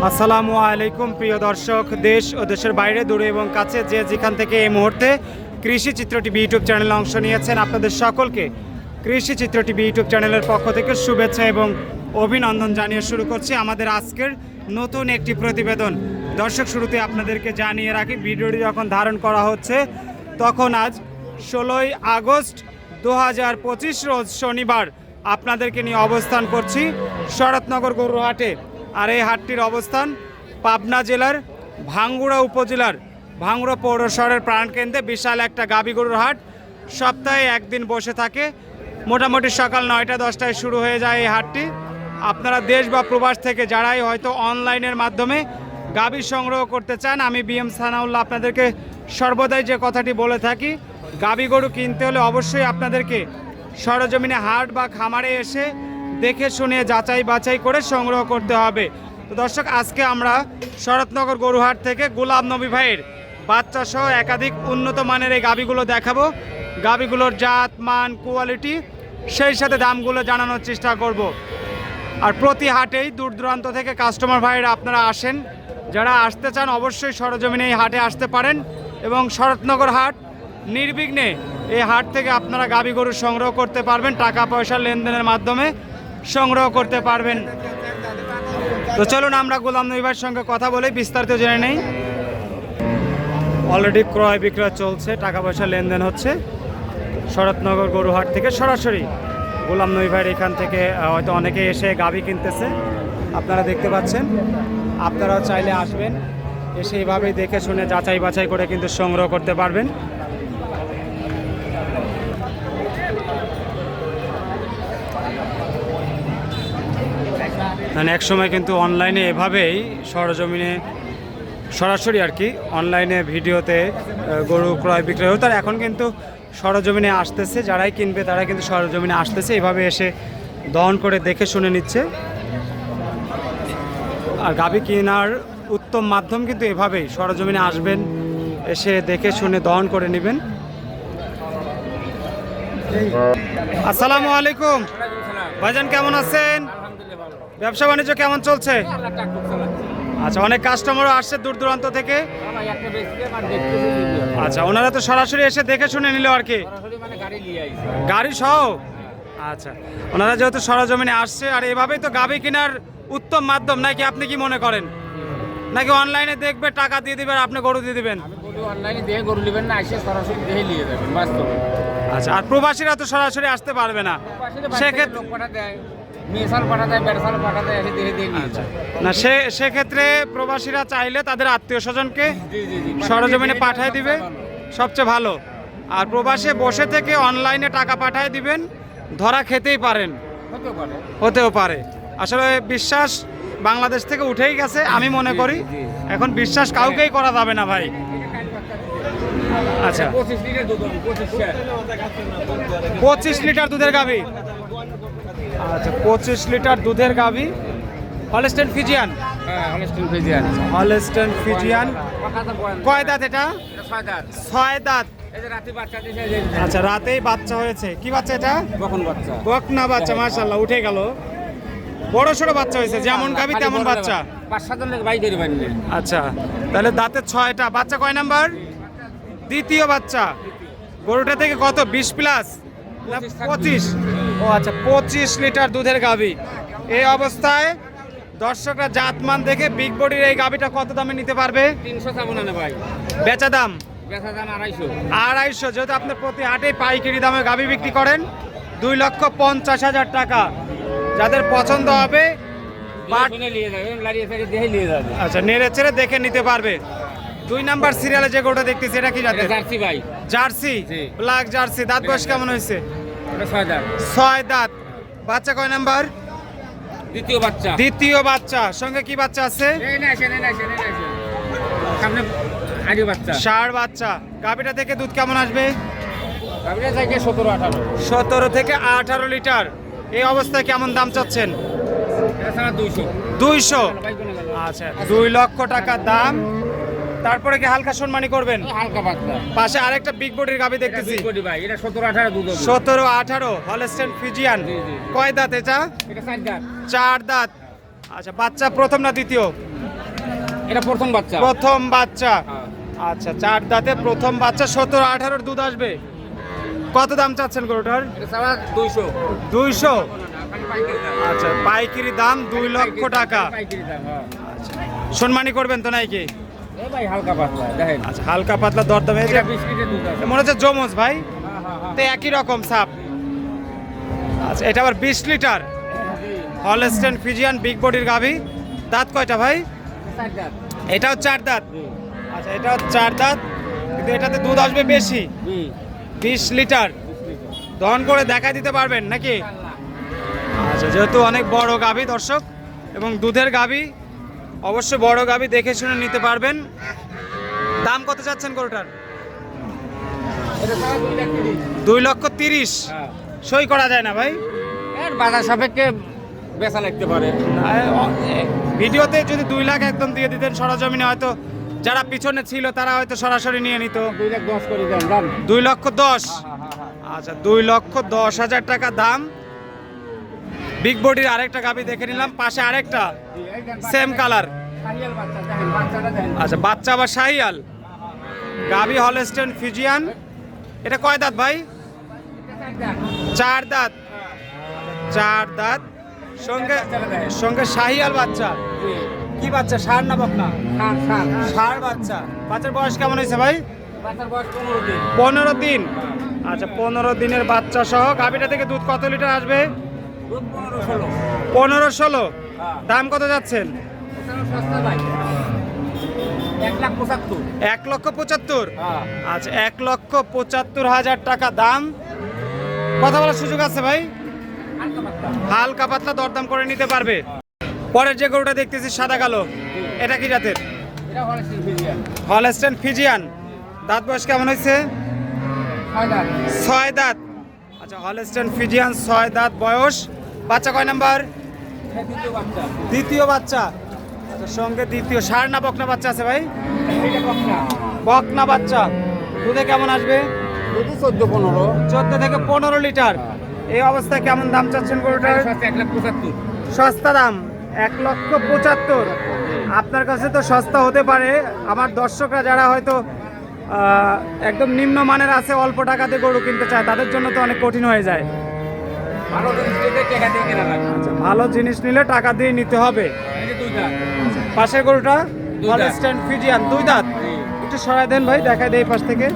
আসসালামু আলাইকুম প্রিয় দর্শক, দেশ ও দেশের বাইরে দূরে এবং কাছে যে যেখান থেকে এই মুহূর্তে কৃষি চিত্র টিভি ইউটিউব চ্যানেলে অংশ নিয়েছেন, আপনাদের সকলকে কৃষি চিত্র টিভি ইউটিউব চ্যানেলের পক্ষ থেকে শুভেচ্ছা এবং অভিনন্দন জানিয়ে শুরু করছি আমাদের আজকের নতুন একটি প্রতিবেদন। দর্শক, শুরুতে আপনাদেরকে জানিয়ে রাখি, ভিডিওটি যখন ধারণ করা হচ্ছে তখন আজ 16ই আগস্ট 2025 রোজ শনিবার আপনাদেরকে নিয়ে অবস্থান করছি শরৎনগর গরুহাটে। আর এই হাটটির অবস্থান পাবনা জেলার ভাঙ্গুড়া উপজেলার ভাঙ্গুড়া পৌর শহরের প্রাণকেন্দ্রে বিশাল একটা গাভী গরুর হাট। সপ্তাহে একদিন বসে থাকে, মোটামুটি সকাল 9টা-10টায় শুরু হয়ে যায় এই হাটটি। আপনারা দেশ বা প্রবাস থেকে যারাই হয়তো অনলাইনের মাধ্যমে গাভী সংগ্রহ করতে চান, আমি বিএম সানাউল্লাহ আপনাদেরকে সর্বদাই যে কথাটি বলে থাকি, গাভী গরু কিনতে হলে অবশ্যই আপনাদেরকে সরজমিনে হাট বা খামারে এসে দেখে শুনে যাচাই বাছাই করে সংগ্রহ করতে হবে। তো দর্শক, আজকে আমরা শরৎনগর গরুহাট থেকে গোলাম নবী ভাইয়ের বাচ্চা সহ একাধিক উন্নত মানের এই গাভীগুলো দেখাবো। গাভীগুলোর জাত, মান, কোয়ালিটি, সেই সাথে দামগুলো জানানোর চেষ্টা করব। আর প্রতি হাটেই দূর দূরান্ত থেকে কাস্টমার ভাইয়েরা আপনারা আসেন, যারা আসতে চান অবশ্যই সরজমিনে এই হাটে আসতে পারেন এবং শরৎনগর হাট নির্বিঘ্নে এই হাট থেকে আপনারা গাভী গরু সংগ্রহ করতে পারবেন, টাকা পয়সা লেনদেনের মাধ্যমে সংগ্রহ করতে পারবেন। তো চলুন আমরা গোলাম নবী ভাইয়ের সঙ্গে কথা বলে বিস্তারিত জেনে নেই। অলরেডি ক্রয় বিক্রয় চলছে, টাকা পয়সা লেনদেন হচ্ছে। শরৎনগর গরুহাট থেকে সরাসরি গোলাম নবী ভাইয়ের এখান থেকে হয়তো অনেকে এসে গাভী কিনতেছে, আপনারা দেখতে পাচ্ছেন। আপনারাও চাইলে আসবেন, এসে এইভাবেই দেখে শুনে যাচাই বাছাই করে কিন্তু সংগ্রহ করতে পারবেন। মানে এক সময় কিন্তু অনলাইনে এভাবেই সরজমিনে সরাসরি আর কি অনলাইনে ভিডিওতে গরু ক্রয় বিক্রয় হতো, আর এখন কিন্তু সরজমিনে আসতেছে, যারাই কিনবে তারা কিন্তু সরজমিনে আসতেছে, এভাবে এসে দহন করে দেখে শুনে নিচ্ছে। আর গাভী কেনার উত্তম মাধ্যম কিন্তু এভাবেই সরজমিনে আসবেন, এসে দেখে শুনে দহন করে নেবেন। আসসালামু আলাইকুম ভাইজান, কেমন আছেন? ব্যবসা বাণিজ্য কেমন চলছে? আচ্ছা, অনেক কাস্টমারও আসছে দূর দূরান্ত থেকে। আচ্ছা, ওনারা তো সরাসরি এসে দেখে শুনে নিল আর কি, গাড়ি সহ। আচ্ছা, ওনারা যেহেতু সরজমিনে আসছে, আর এভাবেই তো গাভী কেনার উত্তম মাধ্যম, নাকি আপনি কি মনে করেন? নাকি অনলাইনে দেখবে, টাকা দিয়ে দিবেন, আপনি গরু দিয়ে দিবেন? আচ্ছা, আর প্রবাসীরা তো সরাসরি আসতে পারবে না, সেক্ষেত্রে না, সেক্ষেত্রে প্রবাসীরা চাইলে তাদের আত্মীয় স্বজনকে সরজমিনে পাঠিয়ে দিবে, সবচেয়ে ভালো। আর প্রবাসে বসে থেকে অনলাইনে টাকা পাঠিয়ে দিবেন, ধরা খেতেই পারেন, হতেও পারে। আসলে বিশ্বাস বাংলাদেশ থেকে উঠেই গেছে, আমি মনে করি এখন বিশ্বাস কাউকেই করা যাবে না ভাই। আচ্ছা, 25 লিটার দুধের গাভী। আচ্ছা, 25 লিটার দুধের গাভী, হলস্টেইন ফ্রিজিয়ান। Holstein Friesian. কয় দাঁত এটা? 6 দাঁত। আচ্ছা, রাতেই বাচ্চা হয়েছে। কি বাচ্চা এটা? বকনা বাচ্চা, মাশাআল্লাহ, উঠে গেল। বড় সড়ো বাচ্চা হয়েছে, যেমন গাভী তেমন বাচ্চা। আচ্ছা, তাহলে দাঁতে 6টা। বাচ্চা কয় নাম্বার? দ্বিতীয় বাচ্চা। গরুটা থেকে কত, 20 প্লাস? 25। ও আচ্ছা, 25 লিটার দুধের গাভী। এই অবস্থায় দর্শকরা জাতমান দেখে বিগ বডির এই গাভীটা কত দামে নিতে পারবে? 300 ভাই। বেচা দাম 250। যেহেতু আপনি প্রতি হাটে পাইকারি দামে গাভী বিক্রি করেন, 2,50,000 টাকা। যাদের পছন্দ হবে আচ্ছা, নেড়ে চেড়ে দেখে নিতে পারবে। 2 নাম্বার সিরিয়ালে যে গরুটা দেখতেছি, এটা কি জাতের? জার্সি ভাই। Jersey, black jersey. দাঁত বয়স কেমন হয়েছে? 6 দাঁত। বাচ্চা কয় নাম্বার? দ্বিতীয় বাচ্চা। সঙ্গে কি বাচ্চা আছে? ষাঁড় বাচ্চা। গাভীটা থেকে দুধ কেমন আসবে? 17 থেকে 18 লিটার। এই অবস্থায় কেমন দাম চাচ্ছেন? 200। আচ্ছা, 2 লক্ষ টাকা দাম। তারপরে কি হালকা সম্মানী করবেন? পাশে আরেকটা বিগ বডির গাভী দেখতেছি, 17-18 হলস্টেইন ফ্রিজিয়ান। কয় দাঁত এটা? 4 দাঁত। আচ্ছা, বাচ্চা প্রথম না দ্বিতীয়? এটা প্রথম বাচ্চা। প্রথম বাচ্চা। হ্যাঁ। আচ্ছা 4 দাঁতে প্রথম বাচ্চা, 17-18 দুধ আসবে। কত দাম চাচ্ছেন গরুটার? এটা চাওয়া 200। 200। খালি পাইকারি দাম। আচ্ছা পাইকারি দাম 2 লক্ষ টাকা। পাইকারি দাম, হ্যাঁ। সম্মানী করবেন তো নাকি? এই ভাই হালকা পাতলা দেখেন। আচ্ছা হালকা পাতলা দরদাম এই যে এটা 20 লিটার দুধ আছে। মনে হচ্ছে জমজ ভাই, হ্যাঁ, হ্যাঁ, হ্যাঁ। তো একই রকম সাপ। আচ্ছা এটা আবার 20 লিটার হলস্টেন ফিজিয়ান বিগ বডির গাভী। দাঁত কয়টা ভাই? 4 দাঁত। এটাও 4 দাঁত। আচ্ছা এটাও 4 দাঁত, কিন্তু এটাতে দুধ আসবে বেশি, 20 লিটার। দহন করে দেখাই দিতে পারবেন নাকি? আচ্ছা যেহেতু অনেক বড় গাভী দর্শক এবং দুধের গাভী, অবশ্যই বড় গাভী দেখে শুনে নিতে পারবেন। দাম কত চাচ্ছেন গরুটার? এটা চাওয়া 2 লাখ 30। 2,30,000। হ্যাঁ। সই করা যায় না ভাই? এর বাজার সাপেক্ষে বেচা লাগতে পারে। ভিডিওতে যদি 2 লাখ একদম দিয়ে দিতেন সরজমিনে, হয়তো যারা পিছনে ছিল তারা হয়তো সরাসরি নিয়ে নিত। 2 লাখ 10 করে দেন দাম। 2,10,000। আচ্ছা 2,10,000 টাকা দাম। বিগ বডির আরেকটা গাভী দেখে নিলাম, পাশে আরেকটা সেম কালার। শাহিয়াল বাচ্চা দেখেন, বাচ্চাটা দেখেন। আচ্ছা বাচ্চা আবার শাহিয়াল গাভী হলস্টেন ফিজিয়ান। এটা কয় দাঁত ভাই? এটা 4 4 দাঁত। দাঁত। 4 দাঁত সঙ্গে সঙ্গে শাহিয়াল বাচ্চা। কি বাচ্চা, ষাঁড় না বকনা? ষাঁড় বাচ্চা। বাচ্চার বয়স কেমন হয়েছে ভাই? বাচ্চার বয়স 15 দিন। 15 দিন। আচ্ছা 15 দিনের বাচ্চা সহ গাভীটা থেকে দুধ কত লিটার আসবে? দুধ 15-16। 15-16। হ্যাঁ। দাম কত যাচ্ছেন? এছাড়াও সস্তা ভাই। 1,75,000। 1,75,000। হ্যাঁ। আচ্ছা 1,75,000 টাকা দাম। কথা বলার সুযোগ আছে ভাই? হালকা পাতলা। হালকা পাতলা দরদাম করে নিতে পারবে। পরের যে গরুটা দেখতেছি সাদা কালো, এটা কি জাতের? এটা হলস্টিন ফ্রিজিয়ান। Holstein Friesian. দাঁত বয়স কেমন হয়েছে? 6 দাঁত। 6 দাঁত। আচ্ছা হলস্টেন ফিজিয়ান 6 দাঁত বয়স। বাচ্চা কয় নাম্বার? এটা দ্বিতীয় বাচ্চা। দ্বিতীয় বাচ্চা। আচ্ছা সঙ্গে দ্বিতীয়। ষাঁড় না বকনা বাচ্চা আছে ভাই? এটা বকনা। বকনা বাচ্চা। দুধে কেমন আসবে? দুধ 14-15। 14 থেকে 15 লিটার। এই অবস্থায় কেমন দাম চাচ্ছেন গরুটার? সস্তা 1,75,000। সস্তা দাম 1,75,000। আপনার কাছে তো সস্তা হতে পারে, আমার দর্শকরা যারা হয়তো একদম নিম্ন মানের আছে, অল্প টাকাতে গরু কিনতে চায়, তাদের জন্য তো অনেক কঠিন হয়ে যায়। ভালো জিনিস নিতে টাকা দিয়ে কেনা লাগবে। আচ্ছা ভালো জিনিস নিলে টাকা দিয়ে নিতে হবে। এই যে 2 দাঁত। পাশের গরুটা দুই দাঁত। হলস্টেইন ফিজিয়ান 2 দাঁত। একটু সরাই দেন ভাই, দেখাই দেই পাশ থেকে।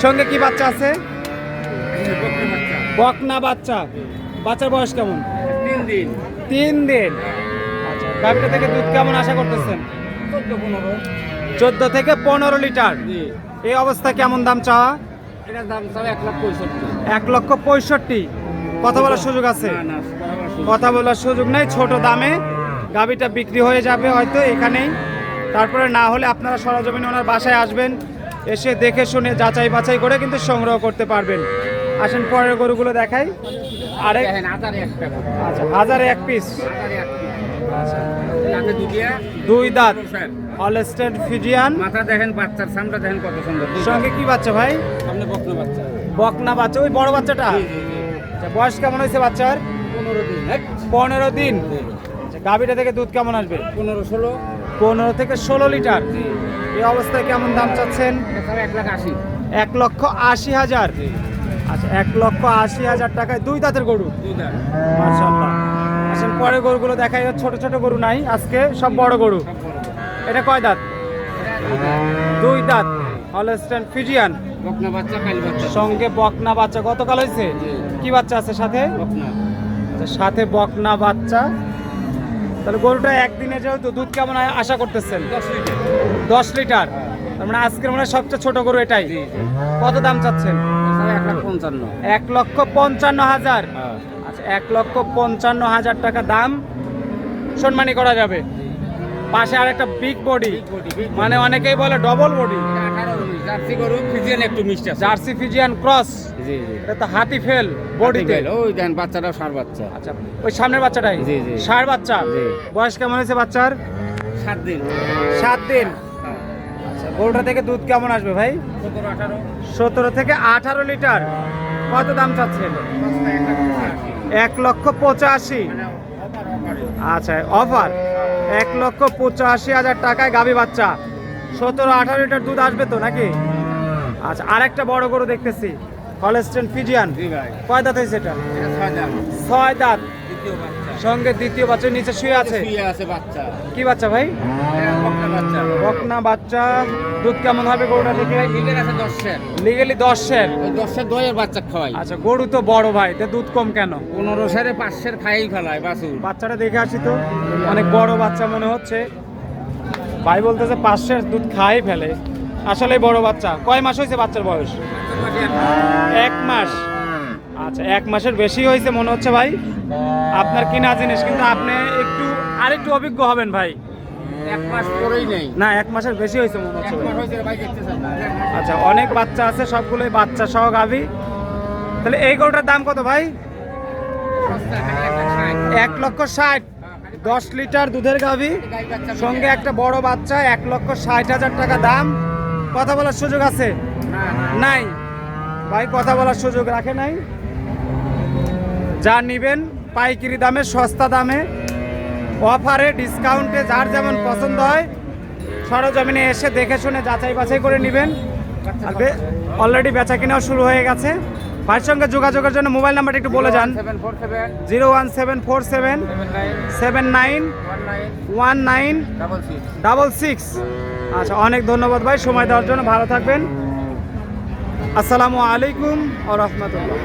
সঙ্গে কি বাচ্চা আছে? বকনা বাচ্চা। বকনা বাচ্চা। বাচ্চার বয়স কেমন? 3 দিন। 3 দিন। আচ্ছা গাভীটা থেকে দুধ কেমন আশা করতেছেন? 14-15। 14 থেকে 15 লিটার। জি। এই অবস্থা কেমন দাম চাওয়া? এটার দাম চাও 1,65,000। 1,65,000। কথা বলার সুযোগ আছে? না না, বরাবর সুযোগ। কথা বলার সুযোগ নেই, ছোট দামে গাভীটা বিক্রি হয়ে যাবে হয়তো এখানেই। তারপরে না হলে আপনারা সরজমিনে ওনার বাসায় আসবেন, এসে দেখে শুনে যাচাই বাছাই করে কিন্তু সংগ্রহ করতে পারবেন। আসেন পরের গরুগুলো দেখাই। আরেক দেখেন হাজারে একটা করে। আচ্ছা 1000 এক পিস। হাজারে এক piece। দাঁতে দুটিয়া। 2 দাঁত স্যার, হলস্টেইন ফিজিয়ান। মাথা দেখেন, বাচ্চার সামটা দেখেন কত সুন্দর। দুই সঙ্গে কি বাচ্চা ভাই? সামনে বকনা বাচ্চা। বকনা বাচ্চা, ওই বড় বাচ্চাটা। জি জি জি। আচ্ছা বয়স কেমন হয়েছে বাচ্চার? 15 দিন। 15 দিন। আচ্ছা গাভীটা থেকে দুধ কেমন আসবে? 15-16। 15 থেকে 16 লিটার। জি। এই অবস্থায় কেমন দাম চাচ্ছেন? এটা চাও 1,80,000। 1,80,000। জি। আচ্ছা 1,80,000 টাকায় 2 দাঁতের গরু। 2 দাঁত। মাশাআল্লাহ। আসেন পরে গরুগুলো দেখাই। ছোট ছোট গরু নাই আজকে, সব বড় গরু। সব বড়। এটা কয় দাঁত? এটা 2 দাঁত হলস্টেইন ফিজিয়ান। বকনা বাচ্চা, কালি বাচ্চা। সঙ্গে বকনা বাচ্চা। গতকাল হয়েছে? জি। কি বাচ্চা আছে সাথে? বকনা। আচ্ছা, সাথে বকনা বাচ্চা। তাহলে গরুটা একদিনে যেহেতু দুধ কেমন আশা করতেছেন? 10 লিটার। 10 লিটার। তার মানে আজকের মানে সবচেয়ে ছোট গরু এটাই। জি। কত দাম চাচ্ছেন? এটা 1,55,000। 1,55,000। হ্যাঁ। আচ্ছা 1,55,000 টাকা দাম। সম্মানী করা যাবে। পাশে আরেকটা big body, Big body, big মানে অনেকেই বলে ডবল বডি। এটা 18-19 জার্সি গরু, ফ্রিজিয়ান একটু মিষ্টি আছে। Jersey Friesian cross. জি জি। এটা তো হাতি ফেল বডিতে। ওই দেন বাচ্চাটাও ষাঁড় বাচ্চা। আচ্ছা ওই সামনের বাচ্চাটাই? জি, জি। ষাঁড় বাচ্চা। জি। বয়স কেমন হয়েছে বাচ্চার? 7 দিন। 7 দিন। আচ্ছা গরুটা থেকে দুধ কেমন আসবে ভাই? 17-18। 17 থেকে 18 লিটার। কত দাম চাচ্ছেন? 1,85,000। 1,85,000। মানে অফার অফারে। আচ্ছা অফার 1,85,000 টাকায় গাভী বাচ্চা। 17-18 লিটার দুধ আসবে তো নাকি? আচ্ছা, আরেকটা বড় গরু দেখতেছি, হলস্টেইন ফ্রিজিয়ান। জি ভাই, কয় দাঁত হয়েছে এটা? এটা 6 দাঁত, 6 দাঁত, দ্বিতীয় বাচ্চা। সঙ্গে দ্বিতীয় বাচ্চা নিচে শুয়ে আছে। শুয়ে আছে বাচ্চা। কি বাচ্চা ভাই? এটা বকনা বাচ্চা। বকনা বাচ্চা। দুধ কেমন হবে গরুটা থেকে? ভাই লিগের আছে 10-এর। লিগেলি 10-এর। ওই 10-এর দইয়ের বাচ্চা খাওয়াই। আচ্ছা, গরু তো বড় ভাই, তে দুধ কম কেন? 15-এর 5-এর খাইই ফেলায় বাছুর। বাচ্চাটা দেখে আসি তো, অনেক বড় বাচ্চা মনে হচ্ছে। ভাই বলতেছে 5-এর দুধ খাই ফেলে, আসলে বড় বাচ্চা। কয় মাস হয়েছে বাচ্চার বয়স? 1 মাস। আচ্ছা, 1 মাসের বেশি হয়েছে মনে হচ্ছে ভাই। আপনার কিনা জিনিস, কিন্তু আপনি আরেকটু অভিজ্ঞ হবেন ভাই। 1 মাস পরেই নেই। না, 1 মাসের বেশি হয়েছে মনে হচ্ছে 1 ভাই। মাস হয়েছে ভাই, দেখতেছেন না? আচ্ছা, অনেক বাচ্চা আছে, সবগুলোই বাচ্চা সহ গাভী। তাহলে এই গরুটার দাম কত ভাই? 1,60,000। 10 লিটার দুধের গাভী, সঙ্গে একটা বড় বাচ্চা, 1,60,000 টাকা দাম। কথা বলার সুযোগ আছে? নাই ভাই, কথা বলার সুযোগ রাখে নাই। যা নিবেন পাইকারি দামে, সস্তা দামে, অফারে, ডিসকাউন্টে, যার যেমন পছন্দ হয় সরজমিনে এসে দেখে শুনে যাচাই বাছাই করে নেবেন। অলরেডি বেচা কিনাও শুরু হয়ে গেছে। ভাইয়ের সঙ্গে যোগাযোগের জন্য মোবাইল নাম্বারটা একটু বলে যান। 01747791966। আচ্ছা, অনেক ধন্যবাদ ভাই সময় দেওয়ার জন্য, ভালো থাকবেন। আসসালামু আলাইকুম ওয়া রাহমাতুল্লাহ।